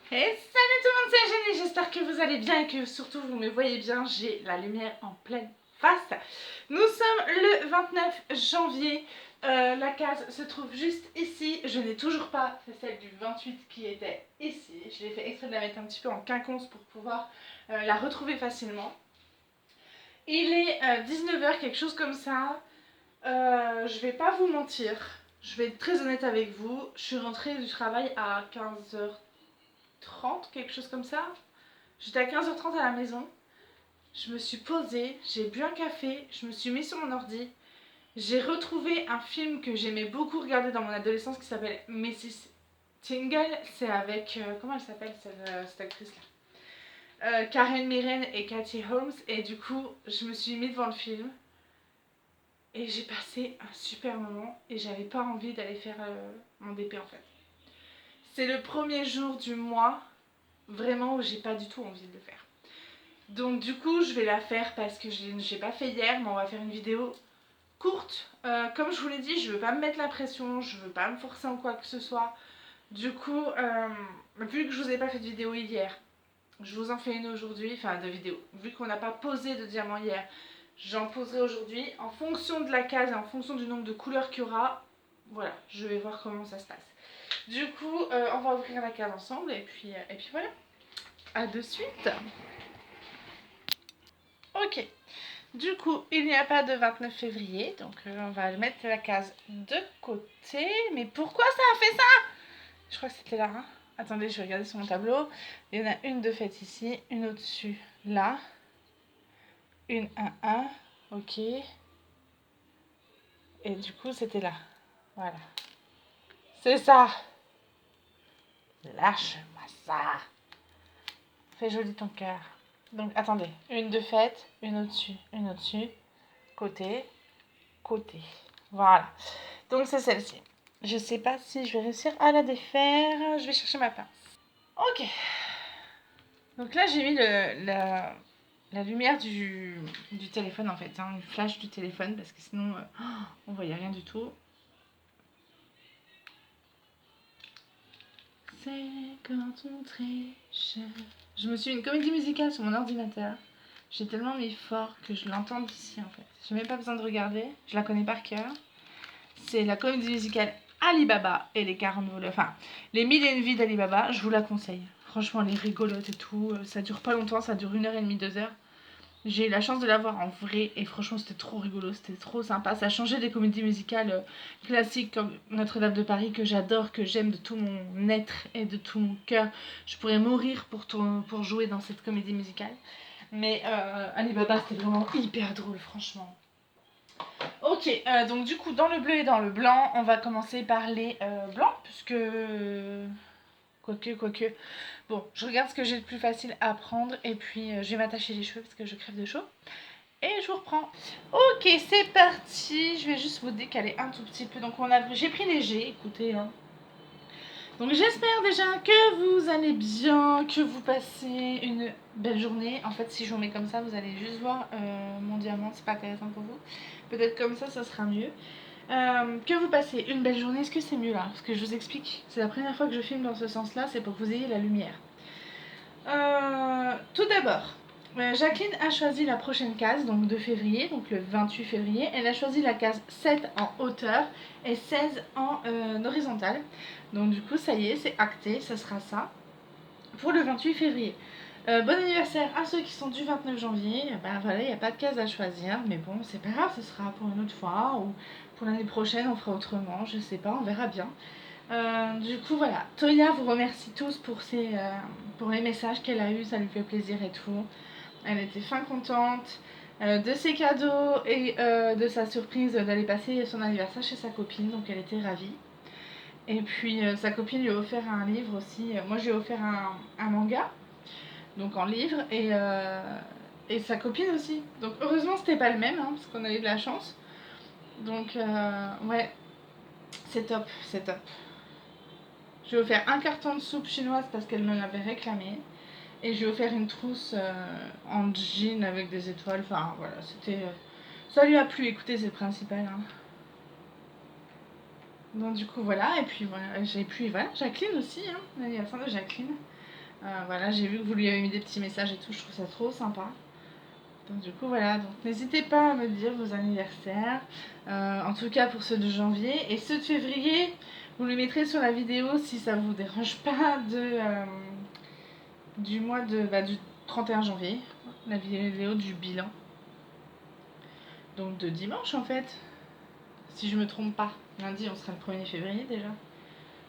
Et salut tout le monde, c'est Jenny, j'espère que vous allez bien et que surtout vous me voyez bien, j'ai la lumière en pleine face. Nous sommes le 29 janvier, la case se trouve juste ici, je n'ai toujours pas fait celle du 28 qui était ici, je l'ai fait exprès de la mettre un petit peu en quinconce pour pouvoir la retrouver facilement. Il est 19h, quelque chose comme ça, je vais pas vous mentir, je vais être très honnête avec vous, je suis rentrée du travail à 15h30, quelque chose comme ça. J'étais à 15h30 à la maison, je me suis posée, j'ai bu un café, je me suis mise sur mon ordi, j'ai retrouvé un film que j'aimais beaucoup regarder dans mon adolescence qui s'appelle Mrs. Tingle. C'est avec, comment elle s'appelle cette actrice-là, Karen Mirren et Katie Holmes. Et du coup, je me suis mise devant le film et j'ai passé un super moment et j'avais pas envie d'aller faire mon DP en fait. C'est le premier jour du mois vraiment où j'ai pas du tout envie de le faire. Donc du coup je vais la faire parce que je n'ai pas fait hier, mais on va faire une vidéo courte. Comme je vous l'ai dit, je veux pas me mettre la pression, je veux pas me forcer en quoi que ce soit. Du coup, vu que je vous ai pas fait de vidéo hier, je vous en fais une aujourd'hui, enfin de vidéo. Vu qu'on n'a pas posé de diamant hier, j'en poserai aujourd'hui. En fonction de la case et en fonction du nombre de couleurs qu'il y aura, voilà, je vais voir comment ça se passe. Du coup, on va ouvrir la case ensemble et puis voilà. À de suite. Ok. Du coup, il n'y a pas de 29 février, donc on va mettre la case de côté. Mais pourquoi ça a fait ça? Je crois que c'était là. Hein. Attendez, je vais regarder sur mon tableau. Il y en a une de faite ici, une au-dessus là. Une 1-1, ok. Et du coup, c'était là. Voilà. C'est ça. Lâche-moi ça. Fais joli ton cœur. Donc, attendez. Une de faite, une au-dessus, côté, côté. Voilà. Donc, c'est celle-ci. Je sais pas si je vais réussir à la défaire. Je vais chercher ma pince. Ok. Donc là, j'ai mis la lumière du téléphone en fait. Hein, le flash du téléphone parce que sinon, on voyait rien du tout. C'est quand on triche. Je me suis mis une comédie musicale sur mon ordinateur. J'ai tellement mis fort que je l'entends d'ici en fait. J'ai même pas besoin de regarder. Je la connais par cœur. C'est la comédie musicale Alibaba et les 40 voleurs. Enfin, les 1001 vies d'Alibaba, je vous la conseille. Franchement, elle est rigolote et tout. Ça dure pas longtemps, ça dure 1h30, 2h. J'ai eu la chance de la voir en vrai et franchement, c'était trop rigolo, c'était trop sympa. Ça a changé des comédies musicales classiques comme Notre-Dame de Paris que j'adore, que j'aime de tout mon être et de tout mon cœur. Je pourrais mourir pour jouer dans cette comédie musicale. Mais Alibaba, c'était vraiment hyper drôle, franchement. Ok, donc du coup, dans le bleu et dans le blanc, on va commencer par les blancs, puisque... Quoique... Bon, je regarde ce que j'ai le plus facile à prendre, et puis je vais m'attacher les cheveux, parce que je crève de chaud. Et je vous reprends. Ok, c'est parti. Je vais juste vous décaler un tout petit peu. Donc, j'ai pris léger, écoutez. Hein. Donc, j'espère déjà que vous allez bien, que vous passez une belle journée. En fait, si je vous mets comme ça, vous allez juste voir mon diamant. C'est pas intéressant pour vous. Peut-être comme ça sera mieux. Que vous passez une belle journée. Est-ce que c'est mieux là? Parce que je vous explique, c'est la première fois que je filme dans ce sens-là. C'est pour que vous ayez la lumière. Tout d'abord, Jacqueline a choisi la prochaine case, donc de février, donc le 28 février. Elle a choisi la case 7 en hauteur et 16 en horizontale. Donc du coup, ça y est, c'est acté, ça sera ça pour le 28 février. Bon anniversaire à ceux qui sont du 29 janvier. Ben voilà, il n'y a pas de case à choisir, mais bon, c'est pas grave, ce sera pour une autre fois ou pour l'année prochaine, on fera autrement, je sais pas, on verra bien. Du coup voilà, Toya vous remercie tous pour les messages qu'elle a eus, ça lui fait plaisir et tout. Elle était fin contente de ses cadeaux et de sa surprise d'aller passer son anniversaire chez sa copine, donc elle était ravie. Et puis sa copine lui a offert un livre aussi, moi je lui ai offert un manga, donc en livre, et sa copine aussi. Donc heureusement c'était pas le même, hein, parce qu'on a eu de la chance. Donc ouais, c'est top, c'est top. Je lui ai offert un carton de soupe chinoise parce qu'elle me l'avait réclamé. Et je lui ai offert une trousse en jean avec des étoiles. Enfin voilà, c'était... ça lui a plu, écoutez, c'est le principal. Hein. Donc du coup voilà, et puis voilà, j'ai pu... Voilà, Jacqueline aussi, hein, l'anniversaire de Jacqueline. Voilà, j'ai vu que vous lui avez mis des petits messages et tout, je trouve ça trop sympa. Donc du coup voilà, donc n'hésitez pas à me dire vos anniversaires, en tout cas pour ceux de janvier. Et ceux de février, vous les mettrez sur la vidéo si ça vous dérange pas du mois du 31 janvier, la vidéo du bilan. Donc de dimanche en fait, si je me trompe pas. Lundi on sera le 1er février déjà,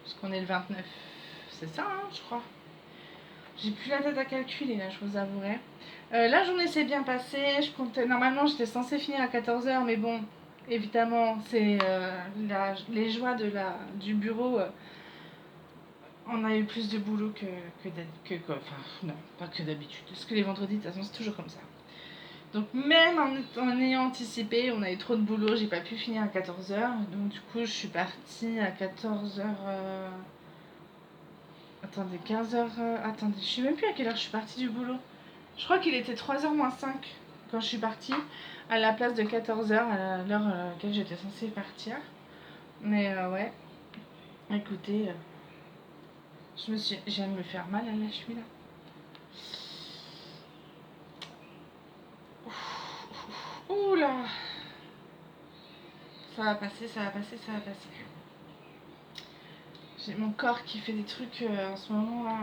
parce qu'on est le 29. C'est ça hein, je crois. J'ai plus la tête à calculer là, je vous avouerai. La journée s'est bien passée. Normalement, j'étais censée finir à 14h, mais bon, évidemment, c'est les joies du bureau. On a eu plus de boulot enfin, non, pas que d'habitude. Parce que les vendredis, de toute façon, c'est toujours comme ça. Donc, même en ayant anticipé, on a eu trop de boulot. J'ai pas pu finir à 14h. Donc, du coup, je suis partie à 14h. Attendez, 15h. Attendez, je sais même plus à quelle heure je suis partie du boulot. Je crois qu'il était 3h moins 5 quand je suis partie, à la place de 14h, à l'heure à laquelle j'étais censée partir. Mais ouais, écoutez, j'aime me faire mal à la cheville là. Ouh là, ça va passer, ça va passer, ça va passer. J'ai mon corps qui fait des trucs en ce moment là.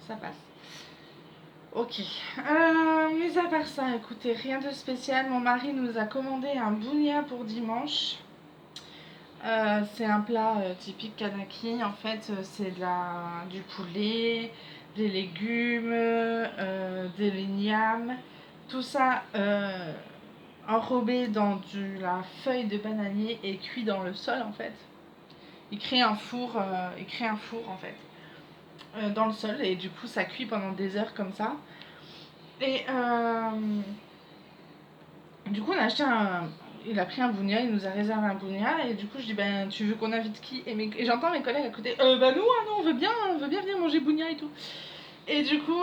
Ça passe. Ok. Mis à part ça, écoutez, rien de spécial. Mon mari nous a commandé un bougna pour dimanche. C'est un plat typique Kanaki. En fait, c'est du poulet, des légumes, des lignames. Tout ça enrobé dans la feuille de bananier et cuit dans le sol en fait. Il crée un four en fait dans le sol et du coup ça cuit pendant des heures comme ça. Et du coup on a acheté il a pris un bougna, il nous a réservé un bougna et du coup je dis ben tu veux qu'on invite qui et j'entends mes collègues à côté bah nous hein, on veut bien venir manger bougna et tout. Et du coup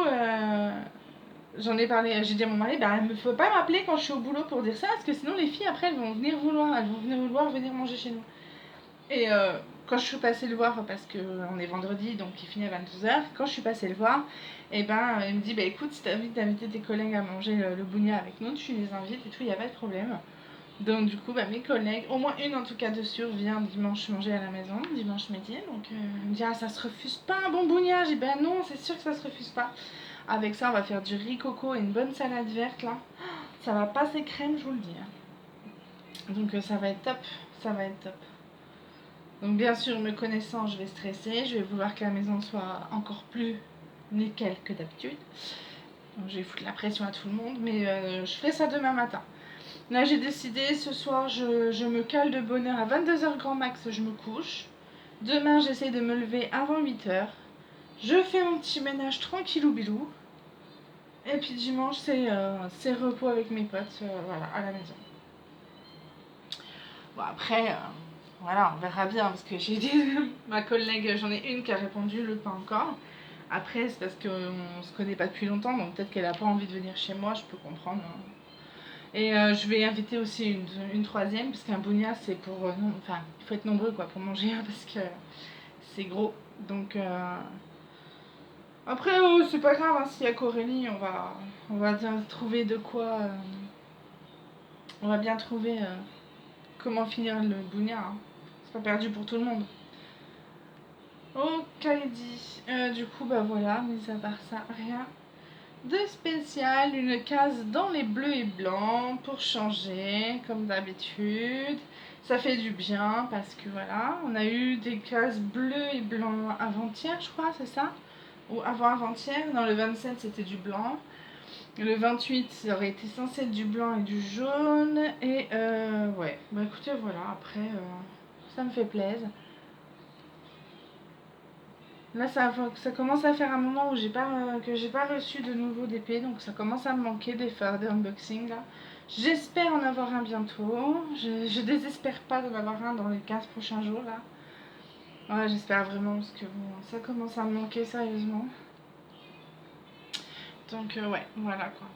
j'en ai parlé, j'ai dit à mon mari bah il ne faut pas m'appeler quand je suis au boulot pour dire ça parce que sinon les filles après elles vont venir vouloir venir manger chez nous. Et quand je suis passée le voir, parce qu'on est vendredi, donc il finit à 22h, quand je suis passée le voir, et ben, il me dit bah, écoute, si tu as envie d'inviter tes collègues à manger le bougna avec nous, tu les invites et tout, il n'y a pas de problème. Donc du coup, bah, mes collègues, au moins une en tout cas de sûr, vient dimanche manger à la maison, dimanche midi. Donc il me dit ah, ça se refuse pas un bon bougna. J'ai dit ben non, c'est sûr que ça se refuse pas. Avec ça, on va faire du riz coco et une bonne salade verte là. Ça va passer crème, je vous le dis. Donc ça va être top, ça va être top. Donc bien sûr, me connaissant, je vais stresser, je vais vouloir que la maison soit encore plus nickel que d'habitude. Donc je vais foutre la pression à tout le monde, mais je ferai ça demain matin. Là j'ai décidé, ce soir je me cale de bonne heure à 22h grand max, je me couche. Demain j'essaie de me lever avant 8h. Je fais mon petit ménage tranquillou bilou. Et puis dimanche c'est repos avec mes potes, voilà, à la maison. Bon après... Voilà, on verra bien parce que j'ai dit ma collègue, j'en ai une qui a répondu, l'autre pas encore. Après, c'est parce qu'on se connaît pas depuis longtemps, donc peut-être qu'elle a pas envie de venir chez moi, je peux comprendre. Et je vais inviter aussi une troisième, parce qu'un bougna c'est pour. Enfin, il faut être nombreux quoi pour manger parce que c'est gros. Donc après, c'est pas grave, hein, s'il y a qu'Aurélie, on va bien trouver de quoi. On va bien trouver comment finir le bougna. Hein. C'est pas perdu pour tout le monde. Ok dit. Du coup bah voilà, mis à part ça, rien de spécial. Une case dans les bleus et blancs pour changer comme d'habitude. Ça fait du bien parce que voilà, on a eu des cases bleues et blancs avant-hier je crois, c'est ça? Ou avant-avant-hier, non le 27 c'était du blanc. Le 28 ça aurait été censé être du blanc et du jaune. Et ouais, bah écoutez voilà, après ça me fait plaisir. Là, ça commence à faire un moment où que j'ai pas reçu de nouveau DP, donc ça commence à me manquer des faire des unboxings là. J'espère en avoir un bientôt. Je désespère pas d'en avoir un dans les 15 prochains jours là. Ouais, j'espère vraiment parce que bon, ça commence à me manquer sérieusement. Donc ouais, voilà quoi.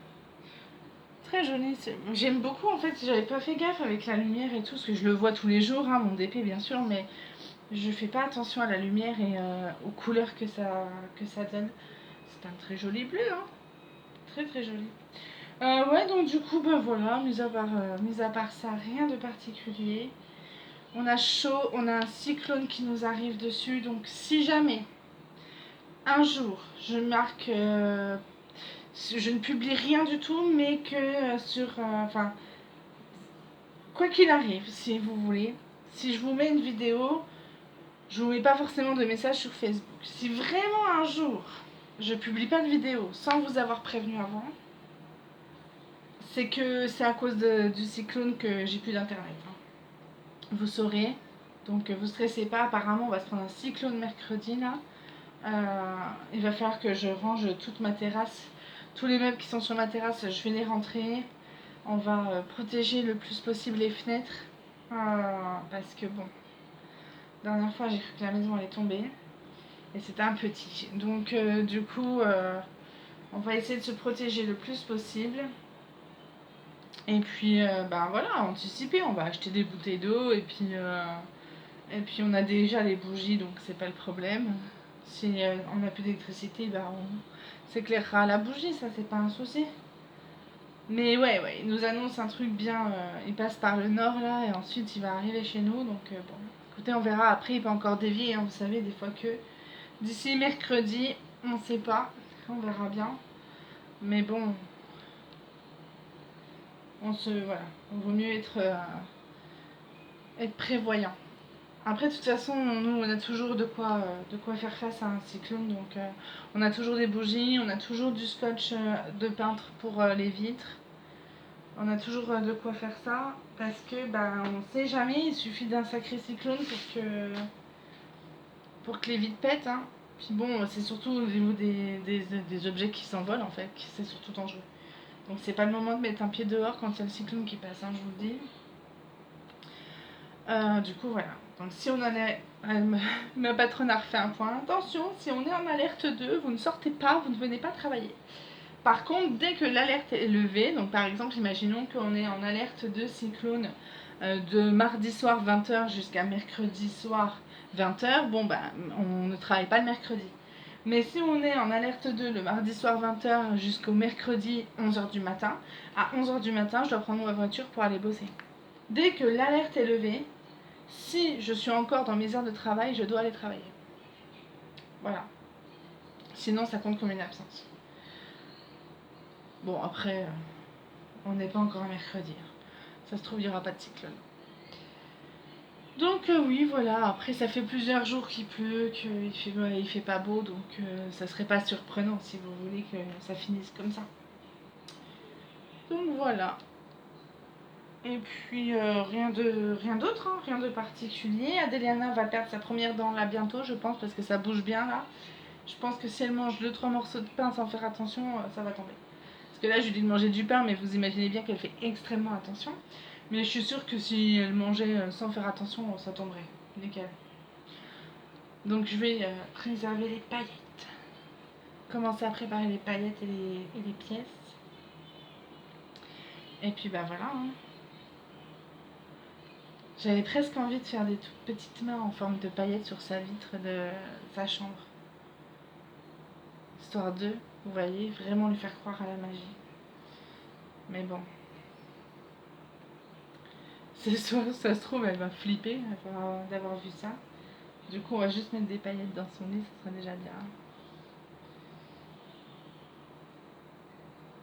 Très joli. J'aime beaucoup en fait. J'avais pas fait gaffe avec la lumière et tout, parce que je le vois tous les jours, hein, mon DP bien sûr, mais je fais pas attention à la lumière et aux couleurs que ça donne. C'est un très joli bleu, hein. Très très joli. Ouais, donc du coup, ben voilà, mis à part ça, rien de particulier. On a chaud, on a un cyclone qui nous arrive dessus, donc si jamais un jour je marque, je ne publie rien du tout, mais que enfin, quoi qu'il arrive, si vous voulez, si je vous mets une vidéo, je vous mets pas forcément de message sur Facebook. Si vraiment un jour je publie pas de vidéo sans vous avoir prévenu avant, c'est que c'est à cause du cyclone que j'ai plus d'internet, hein. Vous saurez, donc vous stressez pas. Apparemment on va se prendre un cyclone mercredi là. Il va falloir que je range toute ma terrasse, tous les meubles qui sont sur ma terrasse, je vais les rentrer. On va protéger le plus possible les fenêtres, parce que bon, la dernière fois j'ai cru que la maison allait tomber et c'était un petit, donc du coup on va essayer de se protéger le plus possible. Et puis ben voilà, anticiper, on va acheter des bouteilles d'eau et puis on a déjà les bougies, donc c'est pas le problème. Si on n'a plus d'électricité, ben on s'éclairera à la bougie, ça c'est pas un souci. Mais ouais, il nous annonce un truc bien, il passe par le nord là et ensuite il va arriver chez nous, donc bon, écoutez, on verra. Après il peut encore dévier, hein, vous savez, des fois que d'ici mercredi, on sait pas, on verra bien. Mais bon, voilà, il vaut mieux être prévoyant. Après, de toute façon, nous, on a toujours de quoi faire face à un cyclone. Donc, on a toujours des bougies, on a toujours du scotch de peintre pour les vitres. On a toujours de quoi faire ça. Parce que, ben, on sait jamais, il suffit d'un sacré cyclone pour que les vitres pètent, hein. Puis bon, c'est surtout au niveau des objets qui s'envolent, en fait, que c'est surtout dangereux. Donc, c'est pas le moment de mettre un pied dehors quand il y a le cyclone qui passe, hein, je vous le dis. Du coup, voilà. Donc, si on en est. Ma patronne a refait un point. Attention, si on est en alerte 2, vous ne sortez pas, vous ne venez pas travailler. Par contre, dès que l'alerte est levée, donc par exemple, imaginons qu'on est en alerte 2 cyclone de mardi soir 20h jusqu'à mercredi soir 20h, bon, ben, on ne travaille pas le mercredi. Mais si on est en alerte 2 le mardi soir 20h jusqu'au mercredi 11h du matin, à 11h du matin, je dois prendre ma voiture pour aller bosser. Dès que l'alerte est levée, si je suis encore dans mes heures de travail, je dois aller travailler. Voilà. Sinon, ça compte comme une absence. Bon, après, on n'est pas encore un mercredi. Ça se trouve, il n'y aura pas de cyclone. Donc oui, voilà. Après, ça fait plusieurs jours qu'il pleut, il fait pas beau, donc ça serait pas surprenant si vous voulez que ça finisse comme ça. Donc voilà. Et puis rien d'autre, hein, rien de particulier. Adéliana va perdre sa première dent là bientôt, je pense, parce que ça bouge bien là. Je pense que si elle mange 2-3 morceaux de pain sans faire attention, ça va tomber. Parce que là, je lui dis de manger du pain, mais vous imaginez bien qu'elle fait extrêmement attention. Mais je suis sûre que si elle mangeait sans faire attention, ça tomberait. Nickel. Donc je vais préserver les paillettes. Commencer à préparer les paillettes et les pièces. Et puis bah voilà, hein. J'avais presque envie de faire des toutes petites mains en forme de paillettes sur sa vitre de sa chambre. Histoire de, vous voyez, vraiment lui faire croire à la magie. Mais bon. C'est soit ça se trouve, elle va flipper d'avoir vu ça. Du coup, on va juste mettre des paillettes dans son lit, ça serait déjà bien.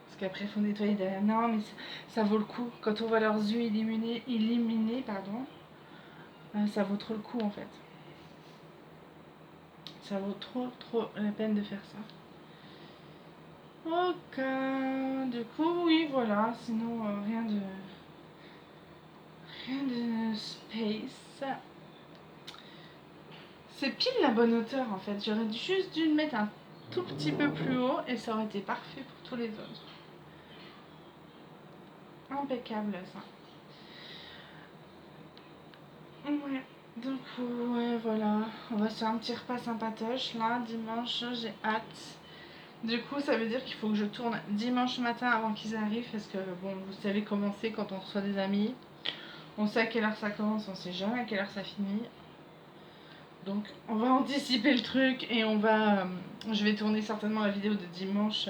Parce qu'après, il faut nettoyer derrière. Non, mais ça vaut le coup. Quand on voit leurs yeux éliminés, ça vaut trop le coup en fait. Ça vaut trop la peine de faire ça. Ok, du coup, oui, voilà. Sinon, rien de space. C'est pile la bonne hauteur en fait. J'aurais juste dû le mettre un tout petit peu plus haut et ça aurait été parfait pour tous les autres. Impeccable ça. Ouais. Donc ouais, voilà. On va se faire un petit repas sympatoche là, dimanche, j'ai hâte. Du coup, ça veut dire qu'il faut que je tourne dimanche matin avant qu'ils arrivent parce que bon, vous savez comment c'est quand on reçoit des amis. On sait à quelle heure ça commence, on sait jamais à quelle heure ça finit. Donc on va anticiper le truc et je vais tourner certainement la vidéo de dimanche,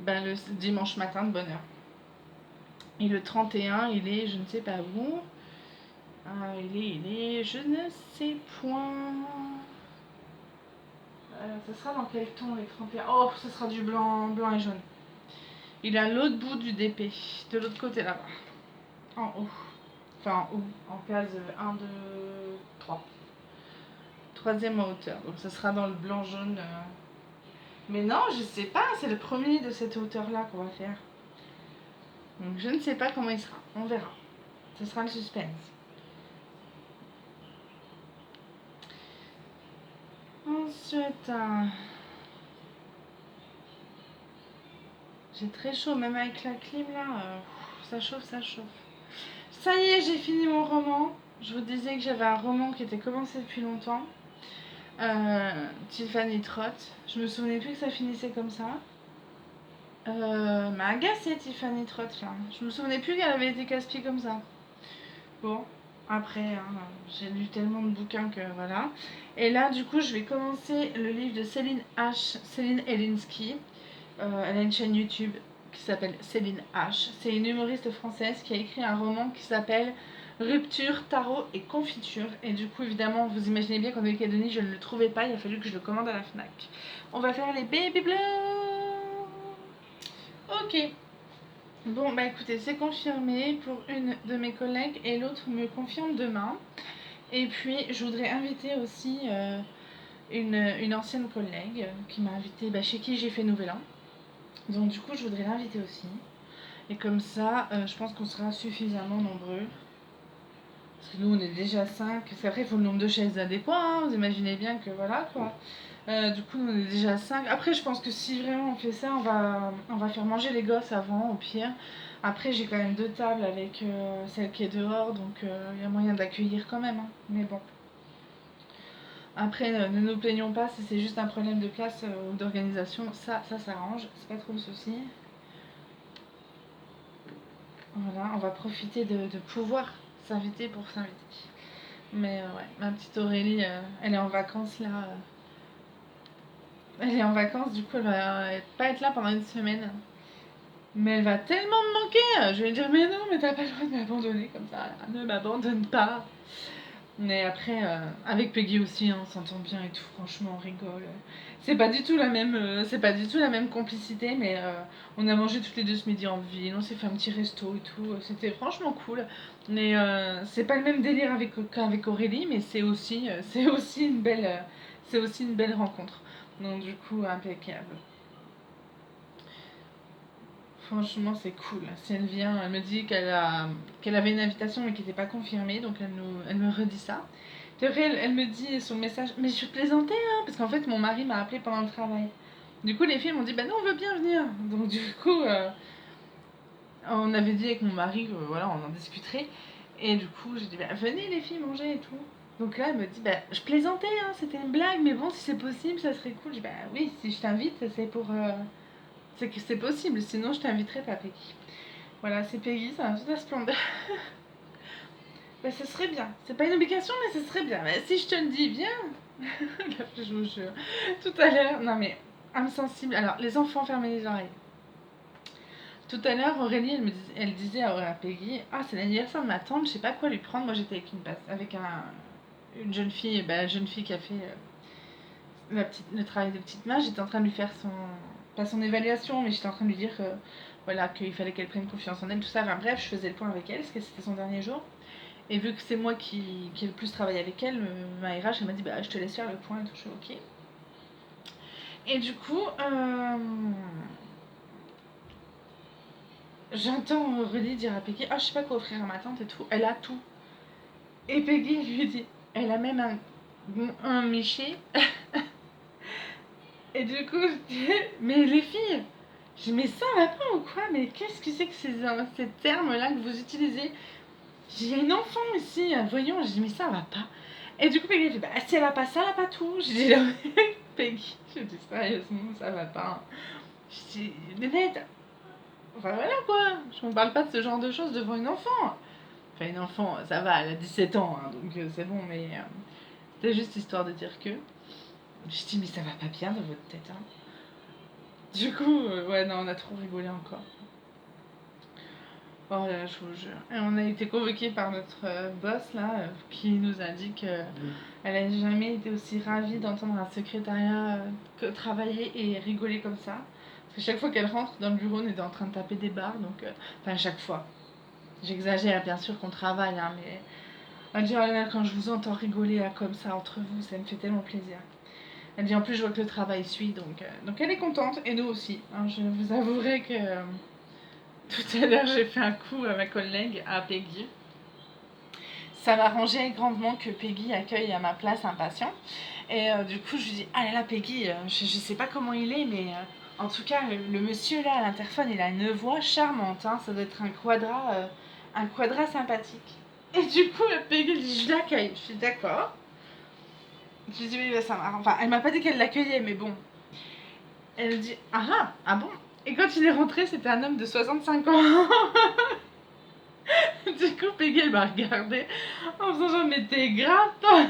le dimanche matin de bonne heure. Et le 31, il est je ne sais pas où. Il est, je ne sais point. Ce sera dans quel ton les 31? Oh, ce sera du blanc, blanc et jaune. Il est à l'autre bout du DP, de l'autre côté là-bas. En haut. Enfin en haut, en case 1, 2, 3. Troisième en hauteur. Donc ce sera dans le blanc jaune. Mais non, je sais pas, c'est le premier de cette hauteur-là qu'on va faire. Donc je ne sais pas comment il sera. On verra. Ce sera le suspense. Ensuite, j'ai très chaud, même avec la clim là. Ça chauffe, ça chauffe. Ça y est, j'ai fini mon roman. Je vous disais que j'avais un roman qui était commencé depuis longtemps. Tiffany Trott. Je me souvenais plus que ça finissait comme ça. M'a agacée Tiffany Trott là. Je me souvenais plus qu'elle avait été casse-pied comme ça. Bon, après, j'ai lu tellement de bouquins que voilà. Et là, du coup, je vais commencer le livre de Céline Elinsky. Elle a une chaîne YouTube qui s'appelle Céline H. C'est une humoriste française qui a écrit un roman qui s'appelle Rupture, tarot et confiture. Et du coup, évidemment, vous imaginez bien qu'en Calédonie, je ne le trouvais pas. Il a fallu que je le commande à la Fnac. On va faire les baby blues. Ok. Bon, bah écoutez, c'est confirmé pour une de mes collègues et l'autre me confirme demain. Et puis, je voudrais inviter aussi une ancienne collègue qui m'a invitée, chez qui j'ai fait Nouvel An. Donc du coup, je voudrais l'inviter aussi. Et comme ça, je pense qu'on sera suffisamment nombreux. Parce que nous, on est déjà 5. C'est vrai, il faut le nombre de chaises adéquat. Hein. Vous imaginez bien que voilà quoi. Du coup, nous, on est déjà 5. Après, je pense que si vraiment on fait ça, on va faire manger les gosses avant, au pire. Après, j'ai quand même 2 tables avec celle qui est dehors. Donc, il y a moyen d'accueillir quand même. Hein. Mais bon. Après, ne nous plaignons pas si c'est juste un problème de place ou d'organisation. Ça s'arrange. C'est pas trop le souci. Voilà, on va profiter de pouvoir s'inviter pour s'inviter. Mais ouais, ma petite Aurélie, elle est en vacances là. Elle est en vacances, du coup elle va pas être là pendant une semaine. Mais elle va tellement me manquer. Je vais lui dire mais non, mais t'as pas le droit de m'abandonner comme ça. Ne m'abandonne pas. Mais après, avec Peggy aussi, on s'entend bien et tout. Franchement, on rigole. C'est pas du tout la même complicité, mais on a mangé toutes les deux ce midi en ville. On s'est fait un petit resto et tout. C'était franchement cool. Mais c'est pas le même délire qu'avec Aurélie, mais c'est aussi une belle rencontre. Donc du coup, impeccable. Franchement, c'est cool. Si elle vient, elle me dit qu'elle avait une invitation mais qui n'était pas confirmée, donc elle me redit ça. C'est vrai, elle me dit son message, mais je plaisantais, hein, parce qu'en fait, mon mari m'a appelé pendant le travail. Du coup, les filles m'ont dit, bah non, on veut bien venir. Donc, du coup, on avait dit avec mon mari que voilà, on en discuterait. Et du coup, j'ai dit, bah venez les filles manger et tout. Donc là, elle me dit, bah je plaisantais, hein, c'était une blague, mais bon, si c'est possible, ça serait cool. Je dis, bah oui, si je t'invite, c'est pour. C'est que c'est possible, sinon je t'inviterai pas, Peggy. Voilà, c'est Peggy, ça a toute la splendeur. Bah, ce serait bien. C'est pas une obligation, mais ce serait bien. Bah, si je te le dis, viens. Je vous jure. Tout à l'heure, non mais, âme sensible. Alors, les enfants, fermez les oreilles. Tout à l'heure, Aurélie, elle disait à Peggy, ah, c'est l'anniversaire de ma tante, je sais pas quoi lui prendre. Moi, j'étais avec une jeune fille qui a fait le travail de petite main. J'étais en train de lui faire pas son évaluation, mais j'étais en train de lui dire voilà, qu'il fallait qu'elle prenne confiance en elle, tout ça. Enfin, bref, je faisais le point avec elle, parce que c'était son dernier jour. Et vu que c'est moi qui ai le plus travaillé avec elle, ma RH, elle m'a dit, bah, je te laisse faire le point et tout. Je suis ok. Et du coup, j'entends Aurélie dire à Peggy, ah, je sais pas quoi offrir à ma tante et tout. Elle a tout. Et Peggy lui dit, elle a même un méché. Et du coup, je dis, mais les filles, je dis, mais ça va pas ou quoi? Mais qu'est-ce que c'est que ces termes-là que vous utilisez? J'ai une enfant ici, voyons. Je dis, mais ça va pas. Et du coup, Peggy fait, bah, si elle a pas ça, elle a pas tout. Je dis, non, mais Peggy, je dis, sérieusement, ça va pas. Je dis, Nénette, enfin voilà quoi. Je ne parle pas de ce genre de choses devant une enfant. Enfin, une enfant, ça va, elle a 17 ans, hein, donc c'est bon, mais C'était juste histoire de dire que. Je dis mais ça va pas bien dans votre tête, hein. Du coup, ouais non, on a trop rigolé encore. Oh là là, je vous jure. Et on a été convoqués par notre boss là, qui nous a dit qu'elle n'a jamais été aussi ravie d'entendre un secrétariat travailler et rigoler comme ça. Parce que chaque fois qu'elle rentre dans le bureau, on était en train de taper des barres, donc enfin chaque fois. J'exagère bien sûr qu'on travaille, hein, mais elle dit oh là là, quand je vous entends rigoler là, comme ça entre vous, ça me fait tellement plaisir. Elle dit en plus je vois que le travail suit, donc elle est contente et nous aussi. Hein, je vous avouerai que tout à l'heure j'ai fait un coup à ma collègue, à Peggy. Ça m'arrangeait grandement que Peggy accueille à ma place un patient. Et du coup je lui dis ah là là Peggy, je sais pas comment il est mais en tout cas le monsieur là à l'interphone il a une voix charmante, hein, ça doit être un quadra sympathique. Et du coup Peggy dit je l'accueille, je suis d'accord. Je lui dis oui, ça marche. Enfin, elle m'a pas dit qu'elle l'accueillait, mais bon. Elle me dit ah bon. Et quand il est rentré, c'était un homme de 65 ans. Du coup, Peggy, elle m'a regardé en faisant genre, mais t'es grave, toi.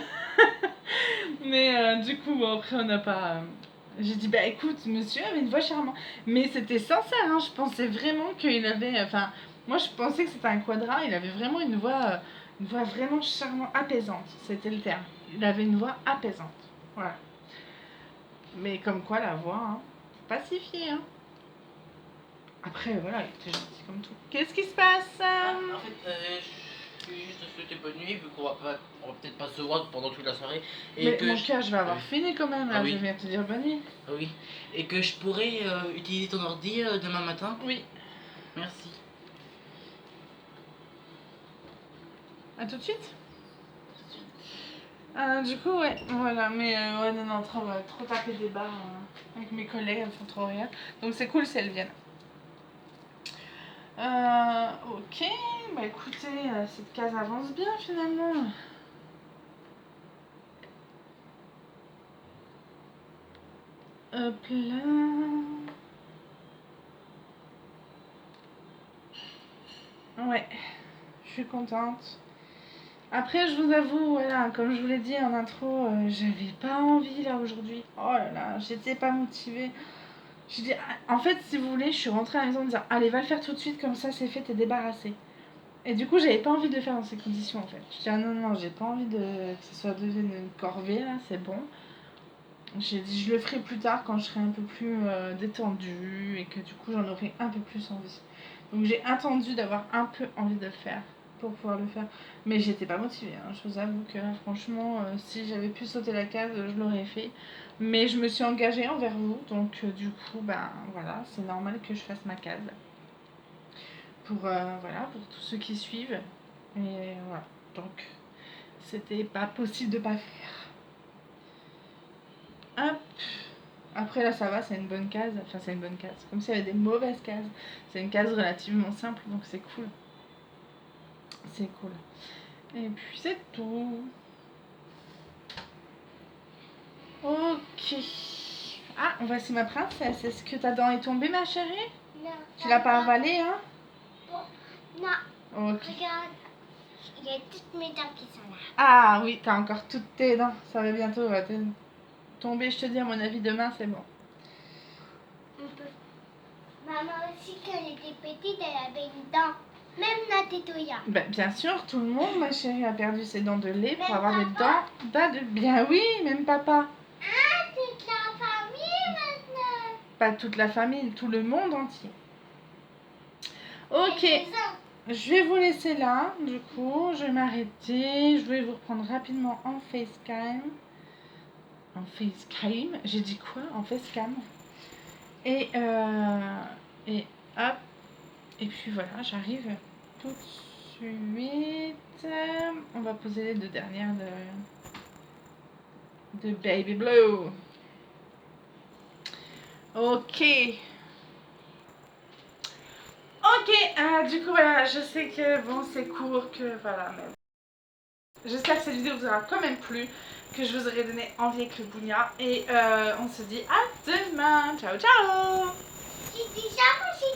Mais du coup, bon, après, on n'a pas. J'ai dit, bah écoute, monsieur avait une voix charmante. Mais c'était sincère, hein. Je pensais vraiment qu'il avait. Enfin, moi, je pensais que c'était un quadra. Il avait vraiment une voix vraiment charmante, apaisante. C'était le terme. Il avait une voix apaisante. Voilà. Mais comme quoi, la voix, hein, pacifiée, hein. Après, voilà, il était gentil comme tout. Qu'est-ce qui se passe En fait, je suis juste te souhaiter bonne nuit, vu qu'on va peut-être pas se voir pendant toute la soirée. Et mais que mon cœur, je vais avoir fini quand même, là, Ah oui. je viens te dire bonne nuit. Ah oui. Et que je pourrais utiliser ton ordi demain matin. Oui. Merci. À tout de suite. Du coup, ouais, voilà, mais ouais, non, trop taper des barres avec mes collègues, elles font trop rire. Donc c'est cool si elles viennent. Ok, bah écoutez, cette case avance bien finalement. Hop là. Ouais, je suis contente. Après, je vous avoue, voilà, comme je vous l'ai dit en intro, j'avais pas envie là aujourd'hui. Oh là là, j'étais pas motivée. J'ai dit, en fait, si vous voulez, je suis rentrée à la maison en me disant, allez, va le faire tout de suite, comme ça c'est fait, t'es débarrassée. Et du coup, j'avais pas envie de le faire dans ces conditions en fait. Je dis, ah non, j'ai pas envie que ce soit devenu une corvée là, c'est bon. J'ai dit, je le ferai plus tard quand je serai un peu plus détendue et que du coup, j'en aurai un peu plus envie. Donc, j'ai attendu d'avoir un peu envie de le faire pour pouvoir le faire. Mais j'étais pas motivée, hein. Je vous avoue que franchement, si j'avais pu sauter la case, je l'aurais fait. Mais je me suis engagée envers vous, donc du coup, ben voilà, c'est normal que je fasse ma case. Pour, voilà, pour tous ceux qui suivent. Et voilà, donc c'était pas possible de pas faire. Hop. Après là ça va, c'est une bonne case. Enfin c'est une bonne case. Comme s'il y avait des mauvaises cases. C'est une case relativement simple, donc c'est cool. C'est cool. Et puis c'est tout. Ok. Ah, voici ma princesse. Est-ce que ta dent est tombée, ma chérie? Non. Tu l'as pas avalée, hein? Non. Ok. Regarde, il y a toutes mes dents qui sont là. Ah oui, t'as encore toutes tes dents. Ça va bientôt tomber, je te dis, à mon avis, demain, c'est bon. Maman aussi, quand elle était petite, elle avait une dent. Même la tétouilla. Ben, bien sûr, tout le monde, ma chérie, a perdu ses dents de lait pour Même avoir des papa? dents de... Bien oui, même papa. Ah, toute la famille maintenant. Pas toute la famille, tout le monde entier. Ok, Quelques-uns. je vais vous laisser là, du coup, je vais m'arrêter. Je vais vous reprendre rapidement en FaceTime. En FaceTime, j'ai dit quoi? En FaceCam. Et hop. Et puis voilà, j'arrive tout de suite. On va poser les deux dernières de Baby Blue. Ok. Ok, du coup voilà, je sais que bon c'est court, que voilà, mais j'espère que cette vidéo vous aura quand même plu, que je vous aurai donné envie avec le bougna, et on se dit à demain, ciao ciao. J'ai déjà mangé